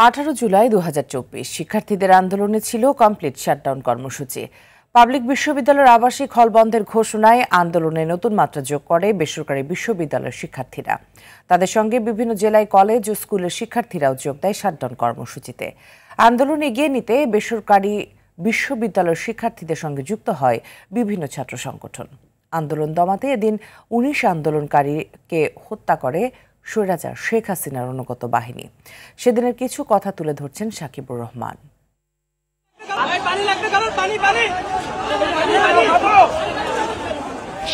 18 জুলাই 2024 শিক্ষার্থীদের আন্দোলনে ছিল কমপ্লিট শাটডাউন কর্মসূচি। পাবলিক বিশ্ববিদ্যালয়ের আবাসিক হল বন্ধের ঘোষণায় আন্দোলনে নতুন মাত্রা যোগ করে বেসরকারি বিশ্ববিদ্যালয়ের শিক্ষার্থীরা। তাদের সঙ্গে বিভিন্ন জেলায় কলেজ ও স্কুলের শিক্ষার্থীরাও যোগ দেয় শাটডাউন কর্মসূচিতে। আন্দোলন এগিয়ে নিতে বেসরকারি বিশ্ববিদ্যালয়ের শিক্ষার্থীদের সঙ্গে যুক্ত হয় বিভিন্ন ছাত্র সংগঠন। আন্দোলন দমাতে এদিন 19 আন্দোলনকারীকে হত্যা করে স্বৈরাচার শেখ হাসিনার অনুগত বাহিনী। সেদিনের কিছু কথা তুলে ধরছেন সাকিবুর রহমান।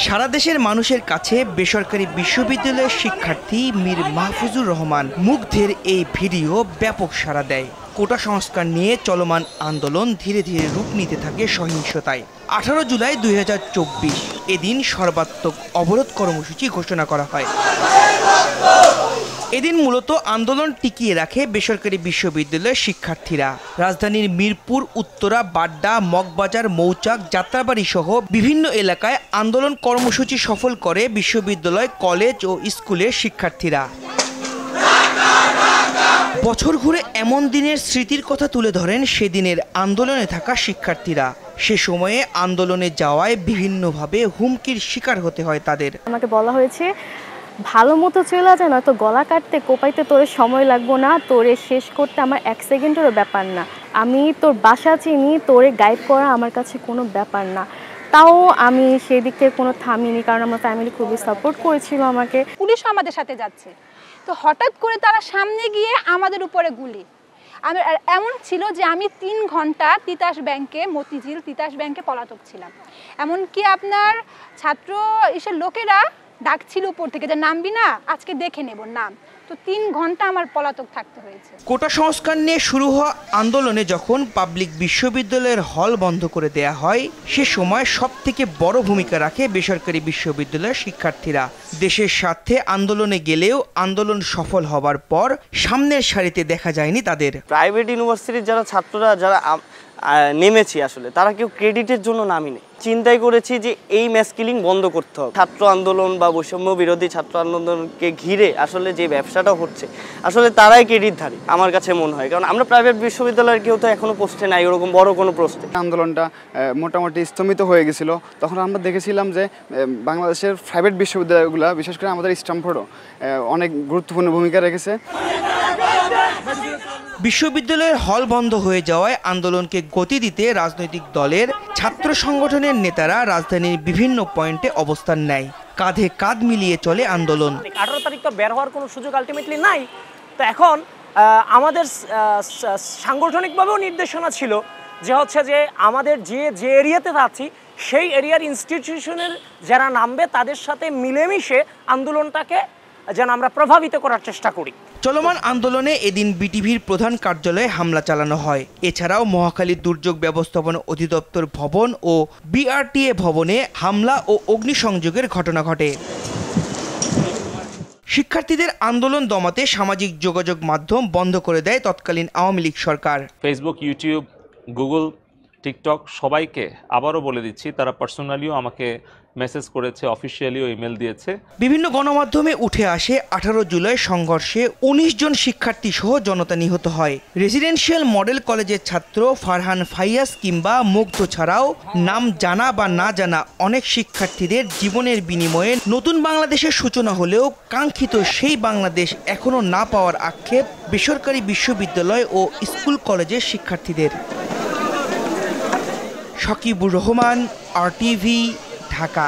সারা দেশের মানুষের কাছে বেসরকারি বিশ্ববিদ্যালয়ের শিক্ষার্থী মীর মাহফুজুর রহমান মুগ্ধের এই ভিডিও ব্যাপক সাড়া দেয়। কোটা সংস্কার নিয়ে চলমান আন্দোলন ধীরে ধীরে রূপ নিতে থাকে সহিংসতায়। 18 জুলাই 2024 এদিন সর্বাত্মক অবরোধ কর্মসূচি ঘোষণা করা হয়। এদিন মূলত আন্দোলন টিকিয়ে রাখে বেসরকারি বিশ্ববিদ্যালয়ের শিক্ষার্থীরা। রাজধানীর মিরপুর, উত্তরা, বাড্ডা, মগবাজার, মৌচাক, যাত্রাবাড়ি সহ বিভিন্ন এলাকায় আন্দোলন কর্মসূচি সফল করে বিশ্ববিদ্যালয়, কলেজ ও স্কুলের শিক্ষার্থীরা। বছর ঘুরে এমন দিনের স্মৃতির কথা তুলে ধরেন সেদিনের আন্দোলনে থাকা শিক্ষার্থীরা। সে সময়ে আন্দোলনে যাওয়ায় বিভিন্নভাবে হুমকির শিকার হতে হয় তাদের। আমাকে বলা হয়েছে, ভালো মতো চলে যায়, নয়তো গলা কাটতে কোপাইতে তোরে সময় লাগবো না, তোরে শেষ করতে আমার 1 সেকেন্ডেরও ব্যাপার না। আমি তোর বাসা চিনি, তোরে গাইড করা আমার কাছে কোনো ব্যাপার না। তাও আমি সেই দিক থেকে কোনো থামিনি, কারণ আমার ফ্যামিলি খুবই সাপোর্ট করেছিল আমাকে। পুলিশ আমাদের সাথে যাচ্ছে, তো হঠাৎ করে তারা সামনে গিয়ে আমাদের উপরে গুলি। এমন ছিল যে আমি 3 ঘন্টা তিতাস ব্যাংকে, মতিঝিল তিতাস ব্যাংকে পলাতক ছিলাম। এমনকি আপনার ছাত্র এসে লোকেরা ডাকছিল উপর থেকে যে নামবি না, আজকে দেখে নেব নাম। তো 3 ঘন্টা আমার পলাতক থাকতে হয়েছে। কোটা সংস্কার নিয়ে শুরু হওয়া আন্দোলনে যখন পাবলিক বিশ্ববিদ্যালয়ের হল বন্ধ করে দেয়া হয়, সে সময় সবথেকে বড় ভূমিকা রাখে বেসরকারি বিশ্ববিদ্যালয়ের শিক্ষার্থীরা। দেশের স্বার্থে আন্দোলনে গেলেও আন্দোলন সফল হবার পর সামনের সারিতে দেখা যায়নি তাদের। প্রাইভেট ইউনিভার্সিটির যারা ছাত্ররা যারা নেমেছি, আসলে তারা কেউ ক্রেডিটের জন্য নামিনি। চিন্তাই করেছি যে এই ম্যাস কিলিং বন্ধ করতে হবে। ছাত্র আন্দোলন বা বৈষম্য বিরোধী ছাত্র আন্দোলনকে ঘিরে আসলে যে ব্যবসাটা হচ্ছে, আসলে তারাই ক্রেডিটধারী আমার কাছে মনে হয়। কারণ আমরা প্রাইভেট বিশ্ববিদ্যালয়ের কেউ তো এখনো পোস্টে নাই, ওরকম বড় কোনো পোস্টে। আন্দোলনটা মোটামুটি স্থমিত হয়ে গেছিল, তখন আমরা দেখেছিলাম যে বাংলাদেশের প্রাইভেট বিশ্ববিদ্যালয়গুলো, বিশেষ করে আমাদের স্ট্যামফোর্ডও অনেক গুরুত্বপূর্ণ ভূমিকা রেখেছে। বিশ্ববিদ্যালয়ের হল বন্ধ হয়ে যাওয়ায় আন্দোলনকে গতি দিতে রাজনৈতিক দলের, ছাত্র সংগঠনের নেতারা রাজধানীর বিভিন্ন পয়েন্টে অবস্থান নেয়। কাঁধে কাঁধ মিলিয়ে চলে আন্দোলন। 18 তারিখ তো বের হওয়ার কোনো সুযোগ আলটিমেটলি নাই। তো এখন আমাদের সাংগঠনিকভাবেও নির্দেশনা ছিল যে হচ্ছে যে আমাদের যে এরিয়াতে আছি সেই এরিয়ার ইনস্টিটিউশনের যারা নামবে তাদের সাথে মিলেমিশে আন্দোলনটাকে যেন আমরা প্রভাবিত করার চেষ্টা করি। চলমান আন্দোলনে এদিন বিটিভির প্রধান কার্যালয়ে হামলা চালানো হয়। এছাড়াও মহাখালী দুর্যোগ ব্যবস্থাপনা অধিদপ্তর ভবন ও বিআরটিএ ভবনে হামলা ও অগ্নিসংযোগের ঘটনা ঘটে। শিক্ষার্থীদের আন্দোলন দমাতে সামাজিক যোগাযোগ মাধ্যম বন্ধ করে দেয় তৎকালীন আওয়ামী লীগ সরকার। ফেসবুক, ইউটিউব, গুগল, টিকটক সবাইকে আবারও বলে দিচ্ছি, তারা পার্সোনালিও আমাকে মেসেজ করেছে, অফিসিয়ালিও ইমেল দিয়েছে। বিভিন্ন গণমাধ্যমে উঠে আসে 18 জুলাই সংঘর্ষে 19 জন শিক্ষার্থী সহ জনতা নিহত হয়। রেসিডেন্সিয়াল মডেল কলেজের ছাত্র ফারহান ফাইয়াজ কিংবা মুগ্ধ ছাড়াও নাম জানা বা না জানা অনেক শিক্ষার্থীদের জীবনের বিনিময়ে নতুন বাংলাদেশের সূচনা হলেও কাঙ্ক্ষিত সেই বাংলাদেশ এখনো না পাওয়ার আক্ষেপ বেসরকারি বিশ্ববিদ্যালয় ও স্কুল কলেজের শিক্ষার্থীদের। সাকিবুর রহমান, RTV, ঢাকা।